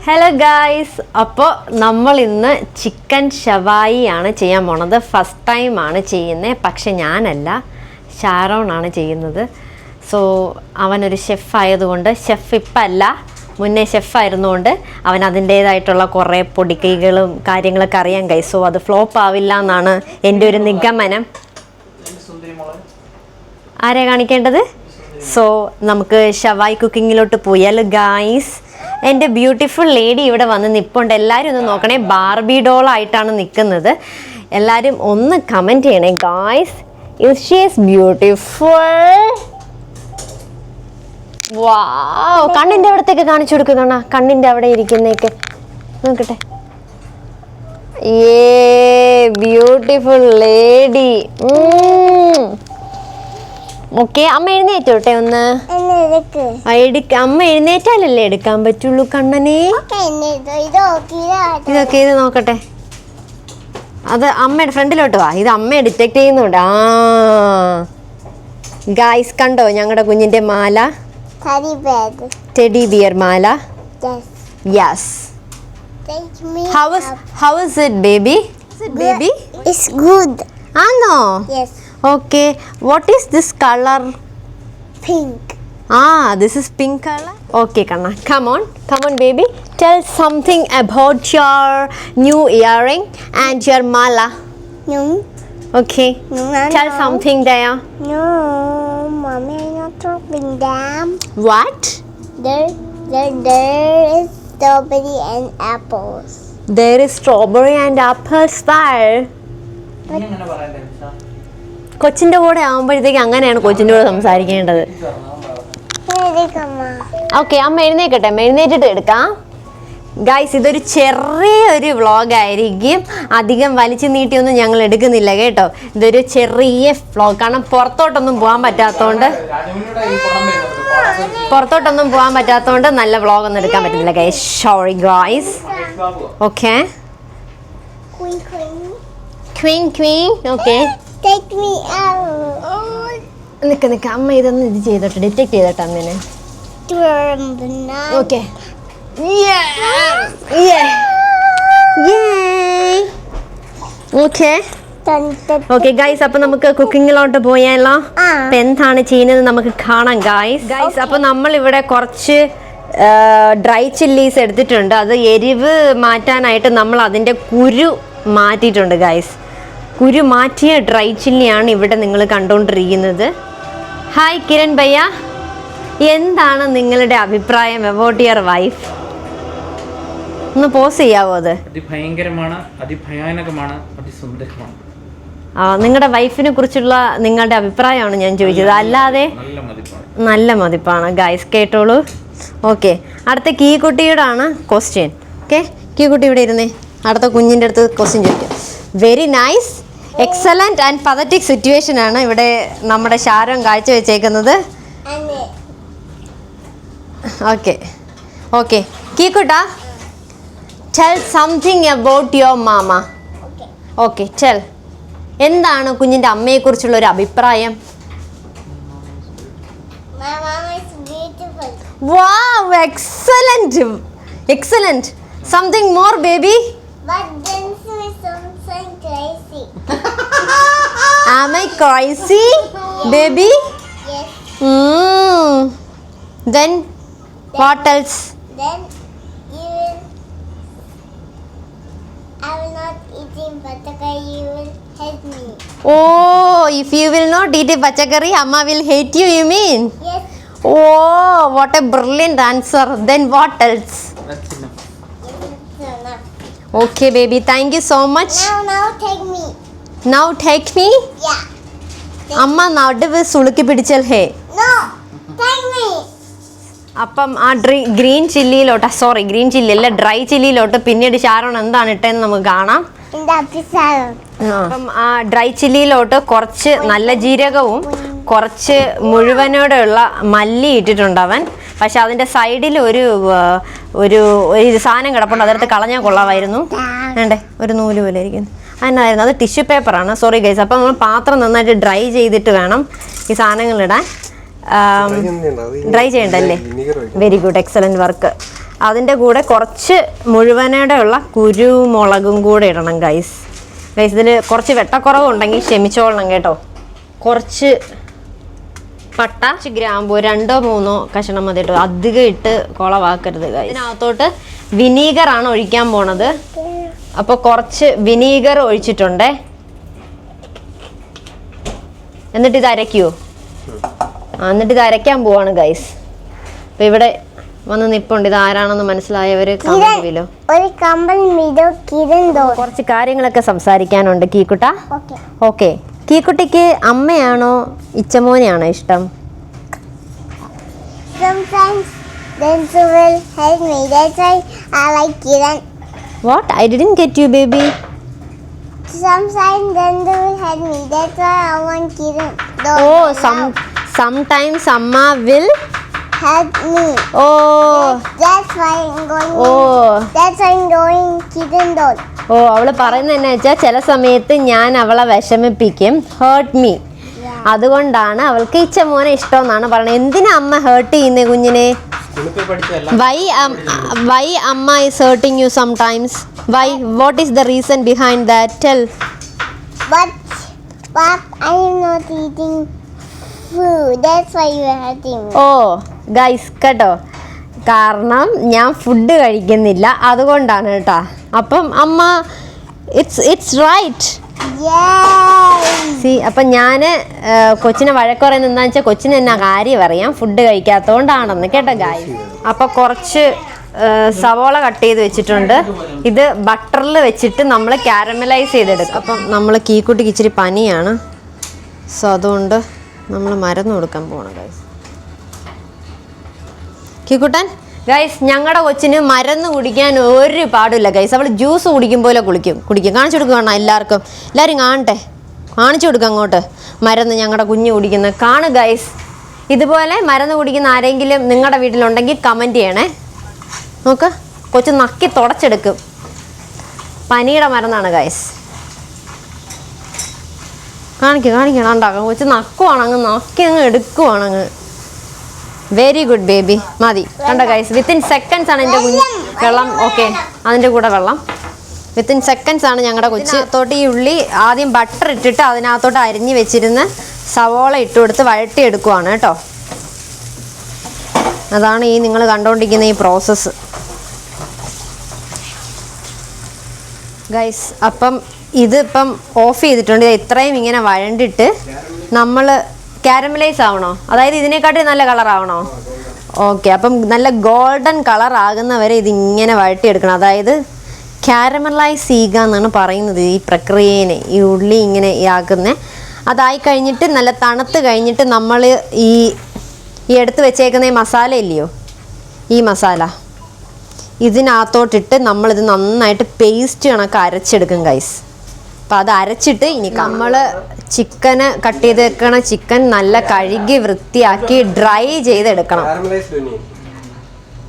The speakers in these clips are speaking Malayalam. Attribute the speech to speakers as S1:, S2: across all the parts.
S1: ഹലോ ഗായ്സ്, അപ്പോൾ നമ്മൾ ഇന്ന് ചിക്കൻ ഷവായി ആണ് ചെയ്യാൻ പോണത്. ഫസ്റ്റ് ടൈം ആണ് ചെയ്യുന്നത്, പക്ഷെ ഞാനല്ല, ഷാരോണാണ് ചെയ്യുന്നത്. സോ അവനൊരു ഷെഫ് ആയതുകൊണ്ട്, ഷെഫ് ഇപ്പം അല്ല, മുന്നേ ഷെഫായിരുന്നുകൊണ്ട് അവൻ അതിൻ്റേതായിട്ടുള്ള കുറേ പൊടിക്കൈകളും കാര്യങ്ങളൊക്കെ അറിയാൻ ഗൈസ്. സോ അത് ഫ്ലോപ്പ് ആവില്ല എന്നാണ് എൻ്റെ ഒരു നിഗമനം. ആരെ കാണിക്കേണ്ടത്? സോ നമുക്ക് ഷവായി കുക്കിങ്ങിലോട്ട് പോയാലോ ഗായ്സ്. എൻ്റെ ബ്യൂട്ടിഫുൾ ലേഡി ഇവിടെ വന്ന് നിൽപ്പുണ്ട്. എല്ലാവരും ഒന്ന് നോക്കണേ, ബാർബി ഡോളായിട്ടാണ് നിൽക്കുന്നത്. എല്ലാവരും ഒന്ന് കമൻറ്റ് ചെയ്യണേ guys. If she is beautiful. Wow, കണ്ണിൻ്റെ അവിടത്തേക്ക് കാണിച്ചു കൊടുക്കുക. കാണാ കണ്ണിൻ്റെ അവിടെ ഇരിക്കുന്നേക്ക് നോക്കട്ടെ. ഏ ബ്യൂട്ടിഫുൾ ലേഡി. ഓക്കെ, അമ്മ എഴുന്നേറ്റോട്ടെ ഒന്ന്. അമ്മ എഴുന്നേറ്റാലല്ലേ എടുക്കാൻ പറ്റുള്ളൂ കണ്ണനെ. ഇതൊക്കെ ഇത് നോക്കട്ടെ. അത് അമ്മയുടെ ഫ്രണ്ടിലോട്ട് വാ. ഇത് അമ്മയെ ഡിറ്റക്ട് ചെയ്യുന്നുണ്ട്. ആ ഗായ്സ്, കണ്ടോ ഞങ്ങളുടെ കുഞ്ഞിന്റെ മാല? ടെഡി ബിയർ മാല. Yes. How is it baby? Baby?
S2: It's good.
S1: ആണോ?
S2: Yes.
S1: Okay, what is this color?
S2: Pink.
S1: This is pink color. Okay, Kanna, come on baby, tell something about your new earring and your mala.
S2: No.
S1: Okay, tell something there.
S2: No, mommy, I'm not dropping them.
S1: What?
S2: There is strawberry and apples.
S1: There is strawberry and apples there. കൊച്ചിൻ്റെ കൂടെ ആകുമ്പോഴത്തേക്ക് അങ്ങനെയാണ് കൊച്ചിൻ്റെ കൂടെ സംസാരിക്കേണ്ടത്. ഓക്കെ, അമ്മ എഴുന്നേക്കട്ടെ, അമ്മ എഴുന്നേറ്റിട്ട് എടുക്കാം. ഗൈസ്, ഇതൊരു ചെറിയൊരു വ്ളോഗായിരിക്കും, അധികം വലിച്ചു നീട്ടിയൊന്നും ഞങ്ങൾ എടുക്കുന്നില്ല കേട്ടോ. ഇതൊരു ചെറിയ വ്ളോഗ്, കാരണം പുറത്തോട്ടൊന്നും പോകാൻ പറ്റാത്തതുകൊണ്ട് നല്ല വ്ളോഗൊന്നും എടുക്കാൻ പറ്റുന്നില്ല guys. Sorry guys. Okay, Queen. Okay,
S2: Take me out.
S1: നിക്ക അമ്മ ഇതൊന്ന് ഇത് ചെയ്തോട്ടെ, ഡിറ്റക്ട് ചെയ്തോട്ടെ അമ്മേനെ. ഓക്കെ, ഓക്കെ ഗൈസ്, അപ്പൊ നമുക്ക് കുക്കിങ്ങിലോട്ട് പോയാലോ. അപ്പൊ എന്താണ് ചെയ്യുന്നത് നമുക്ക് കാണാം ഗൈസ്. അപ്പൊ നമ്മൾ ഇവിടെ കുറച്ച് ഡ്രൈ ചില്ലീസ് എടുത്തിട്ടുണ്ട്. അത് എരിവ് മാറ്റാനായിട്ട് നമ്മൾ അതിൻ്റെ കുരു മാറ്റിയിട്ടുണ്ട് ഗൈസ്. കുരു മാറ്റിയ ഡ്രൈ ചില്ലിയാണ് ഇവിടെ നിങ്ങൾ കണ്ടുകൊണ്ടിരിക്കുന്നത്. ഹായ് കിരൺ ഭയ്യ, എന്താണ് നിങ്ങളുടെ അഭിപ്രായം അബൌട്ട് യുവർ വൈഫ്? ഒന്ന് പോസ് ചെയ്യാവോ? അത്
S3: അതിഭയങ്കരമാണ്, അതിഭയാനകമാണ്, അതിസുന്ദരമാണ്.
S1: നിങ്ങളുടെ വൈഫിനെ കുറിച്ചുള്ള നിങ്ങളുടെ അഭിപ്രായമാണ് ഞാൻ ചോദിച്ചത്, അല്ലാതെ നല്ല മതിപ്പാണ് ഗൈസ്, കേട്ടോളൂ. ഓക്കെ, അടുത്ത കീക്കുട്ടിയുടെ ആണ് ക്വസ്റ്റ്യൻ. ഓക്കെ, കീക്കുട്ടി ഇവിടെ ഇരുന്നേ, അടുത്ത കുഞ്ഞിൻ്റെ അടുത്ത് ക്വസ്റ്റ്യൻ ചോദിക്കാം. Very nice, excellent and pathetic situation ആണ് ഇവിടെ നമ്മുടെ ഷാരോൺ കാഴ്ചവെച്ചേക്കുന്നത്. ഓക്കെ കീക്കുട്ടാ, tell something about your mama. Okay, tell, എന്താണ് കുഞ്ഞിൻ്റെ അമ്മയെക്കുറിച്ചുള്ള ഒരു അഭിപ്രായം?
S2: My mama is beautiful.
S1: Wow, excellent. Something more baby?
S2: But then she is something crazy.
S1: Am I crazy baby?
S2: Yes.
S1: Then what else?
S2: Then I will not eating pataka. You will hate me.
S1: Oh, if you will not eat a pachakari, Amma will hate you, you mean?
S2: Yes.
S1: Oh, what a brilliant answer. Then what else?
S3: That's enough.
S2: Yes, enough.
S1: Okay baby, thank you so much.
S2: Now take me.
S1: Now take me?
S2: Yeah.
S1: അമ്മ നടുവ് സുളുക്കി പിടിച്ചൽ ഹേ.
S2: No, take me.
S1: അപ്പം ആ ഗ്രീൻ ചില്ലി അല്ല, ഡ്രൈ ചില്ലിയിലോട്ട് പിന്നീട് ഷാരോൺ എന്താണ് ഇട്ടതെന്ന് നമുക്ക് കാണാം. അപ്പം ആ ഡ്രൈ ചില്ലിയിലോട്ട് കുറച്ച് നല്ല ജീരകവും കുറച്ച് മുഴുവനോടെയുള്ള മല്ലി ഇട്ടിട്ടുണ്ട് അവൻ. പക്ഷെ അതിൻ്റെ സൈഡിൽ ഒരു സാധനം കിടപ്പുണ്ട്, അതെടുത്ത് കളഞ്ഞാൽ കൊള്ളാമായിരുന്നു. വേണ്ടേ, ഒരു നൂല് പോലെ ഇരിക്കുന്നു. അതിനായിരുന്നു, അത് ടിഷ്യൂ പേപ്പറാണ്. Sorry guys. അപ്പം നമ്മൾ പാത്രം നന്നായിട്ട് ഡ്രൈ ചെയ്തിട്ട് വേണം ഈ സാധനങ്ങളിടാൻ. ഡ്രൈ ചെയ്യണ്ടല്ലേ? Very good, excellent work. അതിൻ്റെ കൂടെ കുറച്ച് മുഴുവനയുടെ ഉള്ള കുരുമുളകും കൂടെ ഇടണം ഗൈസ്. ഗൈസ് ഇതിൽ കുറച്ച് വെട്ടക്കുറവുണ്ടെങ്കിൽ ക്ഷമിച്ചോളണം കേട്ടോ. കുറച്ച് പട്ട, ഗ്രാമ്പൂ 2-3 കഷണം മതി കേട്ടോ. അധികം ഇട്ട് കുളവാക്കരുത് ഗൈസ്. ഇതിനകത്തോട്ട് വിനീഗറാണ് ഒഴിക്കാൻ പോണത്. അപ്പോൾ കുറച്ച് വിനീഗർ ഒഴിച്ചിട്ടുണ്ടേ. എന്നിട്ട് ഇത് അരയ്ക്കുമോ? എന്നിട്ട് ഇത് അരയ്ക്കാൻ പോവാണ് ഗൈസ്. അപ്പോൾ ഇവിടെ വന്ന് നിപ്പുണ്ട്. ഇത് ആരാണെന്ന് മനസ്സിലായവര് കമന്റ് ചെയ്യല്ലോ. കുറച്ച് കാര്യങ്ങളൊക്കെ സംസാരിക്കാനുണ്ട് കീക്കുട്ട. ഓക്കെ, കീക്കുട്ടിക്ക് അമ്മയാണോ ഇച്ചമോനെയാണോ ഇഷ്ടം?
S2: Sometimes Densu will help me. That's why I like Kiran.
S1: What? I didn't get you, baby.
S2: Sometimes Densu will help me. That's why I want Kiran.
S1: Oh, sometimes Amma will
S2: help me.
S1: Oh.
S2: That's why I'm going.
S1: Oh.
S2: That's why I'm going Kiran doll.
S1: ഓ, അവള് പറയുന്നത് എന്നാ വെച്ചാൽ ചില സമയത്ത് ഞാൻ അവളെ വിഷമിപ്പിക്കും, ഹേർട്ട് മീ. അതുകൊണ്ടാണ് അവൾക്ക് ഇച്ചമോനെ ഇഷ്ടം എന്നാണ് പറയുന്നത്. എന്തിനാ അമ്മ ഹേർട്ട് ചെയ്യുന്നേ കുഞ്ഞിനെ? വൈ അമ്മ is hurting you sometimes? Why? What is the reason behind that? Tell.
S2: But I'm not eating food. That's why you are hurting me.
S1: ഓ ഗൈസ് കേട്ടോ, കാരണം ഞാൻ ഫുഡ് കഴിക്കുന്നില്ല, അതുകൊണ്ടാണ് കേട്ടോ. അപ്പം അമ്മ ഇറ്റ്സ് റൈറ്റ്. സി, അപ്പം ഞാൻ കൊച്ചിനെ വഴക്ക് പറയുന്നത് എന്താണെന്ന് വെച്ചാൽ കൊച്ചിന് എന്നാ കാര്യം അറിയാം, ഫുഡ് കഴിക്കാത്തതുകൊണ്ടാണെന്ന് കേട്ടോ ഗായ്സ്. അപ്പം കുറച്ച് സവോള കട്ട് ചെയ്ത് വെച്ചിട്ടുണ്ട്. ഇത് ബട്ടറിൽ വെച്ചിട്ട് നമ്മൾ കാരമലൈസ് ചെയ്തെടുക്കും. അപ്പം നമ്മൾ കീക്കുട്ടിക്ക് ഇച്ചിരി പനിയാണ്, സോ അതുകൊണ്ട് നമ്മൾ മരുന്ന് കൊടുക്കാൻ പോകണം ഗൈസ്. കീക്കുട്ടൻ ഗൈസ്, ഞങ്ങളുടെ കൊച്ചിന് മരുന്ന് കുടിക്കാൻ ഒരു പാടില്ല ഗൈസ്. അവൾ ജ്യൂസ് കുടിക്കും പോലെ കുടിക്കും. കാണിച്ചു കൊടുക്കുകയാണ് എല്ലാവർക്കും. എല്ലാവരും കാണട്ടെ, കാണിച്ചു കൊടുക്കുക അങ്ങോട്ട് മരുന്ന് ഞങ്ങളുടെ കുഞ്ഞ് കുടിക്കുന്നത്. കാണു ഗൈസ്. ഇതുപോലെ മരുന്ന് കുടിക്കുന്ന ആരെങ്കിലും നിങ്ങളുടെ വീട്ടിലുണ്ടെങ്കിൽ കമൻറ്റ് ചെയ്യണേ. നോക്ക്, കൊച്ചു നക്കി തുടച്ചെടുക്കും. പനിയുടെ മരുന്നാണ് ഗൈസ്. കാണിക്കണം ഉണ്ടാക്കാം. കൊച്ചു നക്കുവാണ്, അങ്ങ് നക്കി അങ്ങ് എടുക്കുവാണങ്ങ്. Very good baby. മതി കണ്ടോ ഗൈസ്, വിത്തിൻ സെക്കൻഡ്സ് ആണ് എൻ്റെ കുഞ്ഞ് വെള്ളം. ഓക്കെ, അതിൻ്റെ കൂടെ വെള്ളം. വിത്തിൻ സെക്കൻഡ്സ് ആണ് ഞങ്ങളുടെ കൊച്ച്. അതിനകത്തോട്ട് ഈ ഉള്ളി ആദ്യം ബട്ടർ ഇട്ടിട്ട് അതിനകത്തോട്ട് അരിഞ്ഞ് വെച്ചിരുന്ന് സവോള ഇട്ട് കൊടുത്ത് വഴട്ടി എടുക്കുവാണ് കേട്ടോ. അതാണ് ഈ നിങ്ങൾ കണ്ടുകൊണ്ടിരിക്കുന്ന ഈ പ്രോസസ്സ് ഗൈസ്. അപ്പം ഇതിപ്പം ഓഫ് ചെയ്തിട്ടുണ്ട്. ഇത്രയും ഇങ്ങനെ വഴണ്ടിട്ട് നമ്മൾ കാരമലൈസ് ആവണോ? അതായത് ഇതിനെക്കാട്ടി നല്ല കളർ ആവണോ? ഓക്കെ, അപ്പം നല്ല ഗോൾഡൻ കളർ ആകുന്നവരെ ഇതിങ്ങനെ വഴട്ടിയെടുക്കണം. അതായത് കാരമലൈസ് ചെയ്യുക എന്നാണ് പറയുന്നത് ഈ പ്രക്രിയേനെ, ഈ ഉള്ളി ഇങ്ങനെ ആക്കുന്നത്. അതായി കഴിഞ്ഞിട്ട് നല്ല തണുത്ത് കഴിഞ്ഞിട്ട് നമ്മൾ ഈ എടുത്ത് വെച്ചേക്കുന്ന ഈ മസാല ഇല്ലയോ, ഈ മസാല ഇതിനകത്തോട്ടിട്ട് നമ്മളിത് നന്നായിട്ട് പേസ്റ്റ് കണക്ക് അരച്ചെടുക്കും ഗൈസ്. അപ്പം അത് അരച്ചിട്ട് ഇനി നമ്മൾ ചിക്കന് കട്ട് ചെയ്ത് വെക്കണ ചിക്കൻ നല്ല കഴുകി വൃത്തിയാക്കി ഡ്രൈ ചെയ്തെടുക്കണം.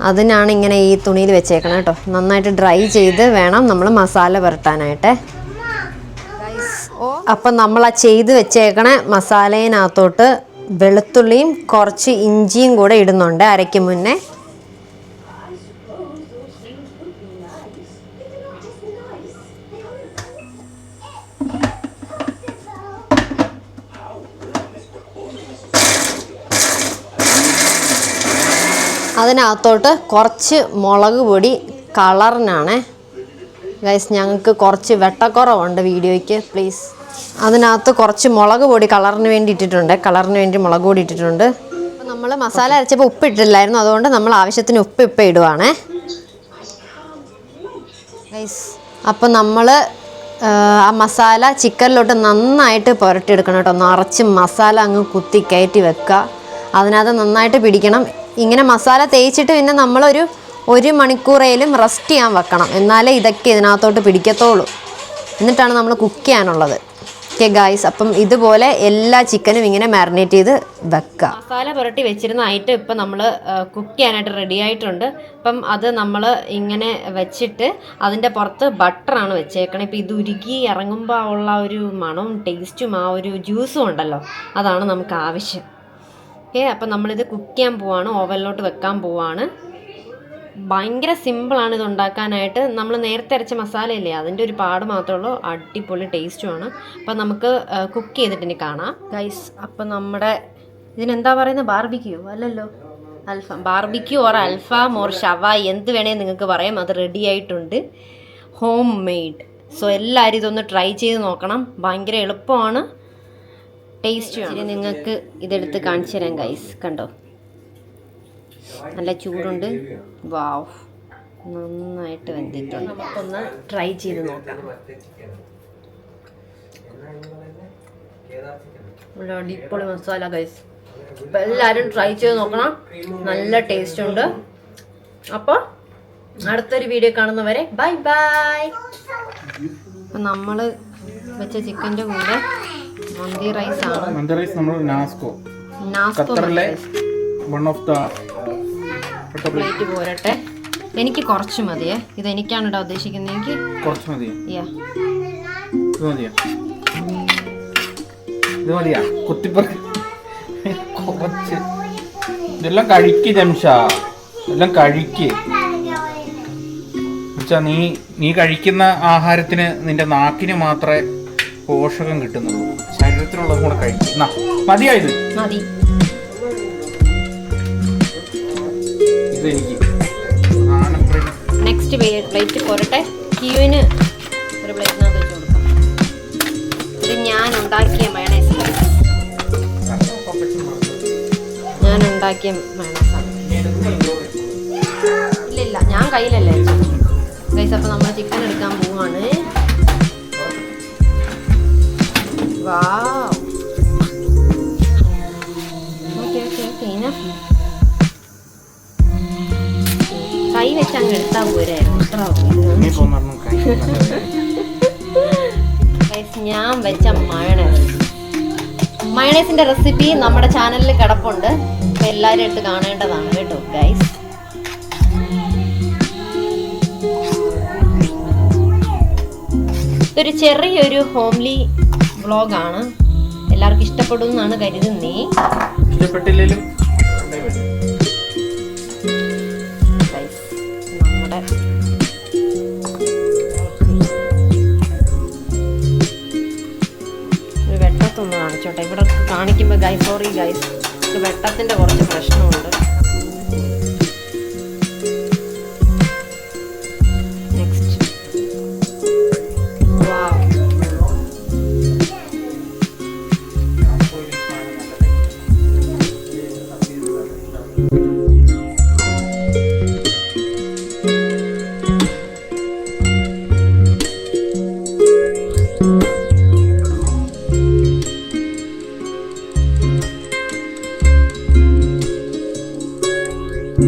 S1: അതിനാണ് ഇങ്ങനെ ഈ തുണിയിൽ വെച്ചേക്കണം കേട്ടോ. നന്നായിട്ട് ഡ്രൈ ചെയ്ത് വേണം നമ്മൾ മസാല പുരട്ടാനായിട്ട്. അപ്പം നമ്മൾ ആ ചെയ്ത് വെച്ചേക്കണ മസാലയിനകത്തോട്ട് വെളുത്തുള്ളിയും കുറച്ച് ഇഞ്ചിയും കൂടെ ഇടുന്നുണ്ട് അരയ്ക്ക് മുന്നേ. അതിനകത്തോട്ട് കുറച്ച് മുളക് പൊടി കളറിനാണ് ഗൈസ്. ഞങ്ങൾക്ക് കുറച്ച് വെട്ടക്കുറവുണ്ട് വീഡിയോയ്ക്ക്, പ്ലീസ്. അതിനകത്ത് കുറച്ച് മുളക് പൊടി കളറിന് വേണ്ടി ഇട്ടിട്ടുണ്ട്, കളറിന് വേണ്ടി മുളക് പൊടി ഇട്ടിട്ടുണ്ട്. അപ്പോൾ നമ്മൾ മസാല അരച്ചപ്പോൾ ഉപ്പ് ഇട്ടില്ലായിരുന്നു, അതുകൊണ്ട് നമ്മൾ ആവശ്യത്തിന് ഉപ്പ് ഇപ്പം ഇടുവാണേ ഗൈസ്. അപ്പം നമ്മൾ ആ മസാല ചിക്കനിലോട്ട് നന്നായിട്ട് പുരട്ടിയെടുക്കണം കേട്ടോ. നിറച്ച് മസാല അങ്ങ് കുത്തി കയറ്റി വെക്കുക, അതിനകത്ത് നന്നായിട്ട് പിടിക്കണം. ഇങ്ങനെ മസാല തേച്ചിട്ട് പിന്നെ നമ്മളൊരു 1 മണിക്കൂറേലും റെസ്റ്റ് ചെയ്യാൻ വെക്കണം, എന്നാലേ ഇതൊക്കെ ഇതിനകത്തോട്ട് പിടിക്കത്തുള്ളൂ. എന്നിട്ടാണ് നമ്മൾ കുക്ക് ചെയ്യാനുള്ളത്. ഓക്കെ ഗായ്സ്, അപ്പം ഇതുപോലെ എല്ലാ ചിക്കനും ഇങ്ങനെ മാരിനേറ്റ് ചെയ്ത് വെക്കുക. മസാല പുരട്ടി വെച്ചിരുന്ന ഐറ്റം ഇപ്പം നമ്മൾ കുക്ക് ചെയ്യാനായിട്ട് റെഡി ആയിട്ടുണ്ട്. അപ്പം അത് നമ്മൾ ഇങ്ങനെ വെച്ചിട്ട് അതിൻ്റെ പുറത്ത് ബട്ടറാണ് വെച്ചേക്കണത്. ഇപ്പം ഇത് ഉരുകി ഇറങ്ങുമ്പോൾ ഉള്ള ഒരു മണവും ടേസ്റ്റും ആ ഒരു ജ്യൂസും ഉണ്ടല്ലോ, അതാണ് നമുക്ക് ആവശ്യം. ഓക്കെ, അപ്പം നമ്മളിത് കുക്ക് ചെയ്യാൻ പോവാണ്, ഓവനിലോട്ട് വെക്കാൻ പോവാണ്. ഭയങ്കര സിമ്പിളാണ് ഇത് ഉണ്ടാക്കാനായിട്ട്. നമ്മൾ നേരത്തെ അരച്ച മസാലയില്ലേ അതിൻ്റെ ഒരു പാട് മാത്രമേ ഉള്ളൂ. അടിപൊളി ടേസ്റ്റുമാണ്. അപ്പം നമുക്ക് കുക്ക് ചെയ്തിട്ട് ഇനി കാണാം ഗൈസ്. അപ്പം നമ്മുടെ ഇതിനെന്താ പറയുന്നത്, ബാർബിക്യൂ അല്ലല്ലോ, അൽഫാം. ബാർബിക്യൂ ഓർ അൽഫാം ഓർ ഷവായി എന്ത് വേണേൽ നിങ്ങൾക്ക് പറയാം. അത് റെഡി ആയിട്ടുണ്ട്, ഹോം മെയ്ഡ്. സോ എല്ലാവരും ഇതൊന്ന് ട്രൈ ചെയ്ത് നോക്കണം. ഭയങ്കര എളുപ്പമാണ്, ടേസ്റ്റുമാണ്. ഇനി നിങ്ങൾക്ക് ഇതെടുത്ത് കാണിച്ചു തരാം ഗൈസ്. കണ്ടോ, നല്ല ചൂടുണ്ട്. വാവ്, നന്നായിട്ട് വെന്തിട്ടുണ്ട്. നമുക്കൊന്ന് ട്രൈ ചെയ്ത് നോക്കാം. നല്ല അടിപൊളി മസാല ഗൈസ്. അപ്പം എല്ലാവരും ട്രൈ ചെയ്ത് നോക്കണം, നല്ല ടേസ്റ്റ് ഉണ്ട്. അപ്പോൾ അടുത്തൊരു വീഡിയോ കാണുന്നവരെ ബൈ ബൈ. അപ്പം നമ്മൾ വെച്ച ചിക്കൻ്റെ കൂടെ മന്തി റൈസ് ആണ്.
S3: മന്തി റൈസ് നമ്മൾ നാസ്കോ വൺ ഓഫ് ദ
S1: പ്ലേറ്റ് പോരട്ടെ. എനിക്ക് കുറച്ച് മതിയേ, ഇത് എനിക്കാണ് കേട്ടോ ഉദ്ദേശിക്കുന്നത്. എനിക്ക്
S3: കുറച്ച് മതിയോ?
S1: യാ,
S3: ഇത് മതിയോ? ഇത് മതിയാ? കുത്തിപ്പറക്ക് കുറച്ച്. ഇതെല്ലാം കഴിക്ക് ജംഷ, എല്ലാം കഴിക്ക്. എന്നുവെച്ചാ നീ കഴിക്കുന്ന ആഹാരത്തിന് നിന്റെ നാക്കിന് മാത്രമേ പോഷകം കിട്ടുന്നുള്ളൂ, ശരീരത്തിലുള്ളതും കൂടെ കഴിക്കും. മതിയാ? ഇത്
S1: മതി.
S3: ഇത് എനിക്ക്
S1: നെക്സ്റ്റ് പ്ലേറ്റ് പോരട്ടെ. കിയുവിന് ഒരു പ്ലേറ്റിനകത്ത് വെച്ച് കൊടുക്കാം. ഇത് ഞാൻ ഉണ്ടാക്കിയ മയണൈസ്, ഞാൻ ഉണ്ടാക്കിയ മയണൈസാണ്. ഇല്ല, ഞാൻ കയ്യിലല്ലേ ഗൈസ്. അപ്പോൾ നമ്മൾ ചിക്കൻ എടുക്കാൻ പോവാണ്. വാവ്, ഓക്കെ ഓക്കെ ഓക്കെ. കൈ വെച്ച് അങ്ങ് എടുത്താൽ പോരായിരുന്നു. ഞാൻ വെച്ച മയണൈസിന്റെ റെസിപ്പി നമ്മുടെ ചാനലിൽ കിടപ്പുണ്ട്. അപ്പം എല്ലാവരും എടുത്ത് കാണേണ്ടതാണ് കേട്ടോ ഗൈസ്. ഇതൊരു ചെറിയൊരു ഹോംലി വ്ളോഗാണ്. എല്ലാവർക്കും ഇഷ്ടപ്പെടും എന്നാണ് കരുതുന്നേ.
S3: ഇഷ്ടപ്പെട്ടില്ലെങ്കിലും
S1: ഒരു വെട്ടത്തൊന്ന് കാണിച്ചോട്ടെ. ഇവിടെ കാണിക്കുമ്പോൾ ഗൈസ്, സോറി ഗൈസ്, വെട്ടത്തിൻ്റെ കുറച്ച് പ്രശ്നമുണ്ട്.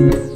S2: Next.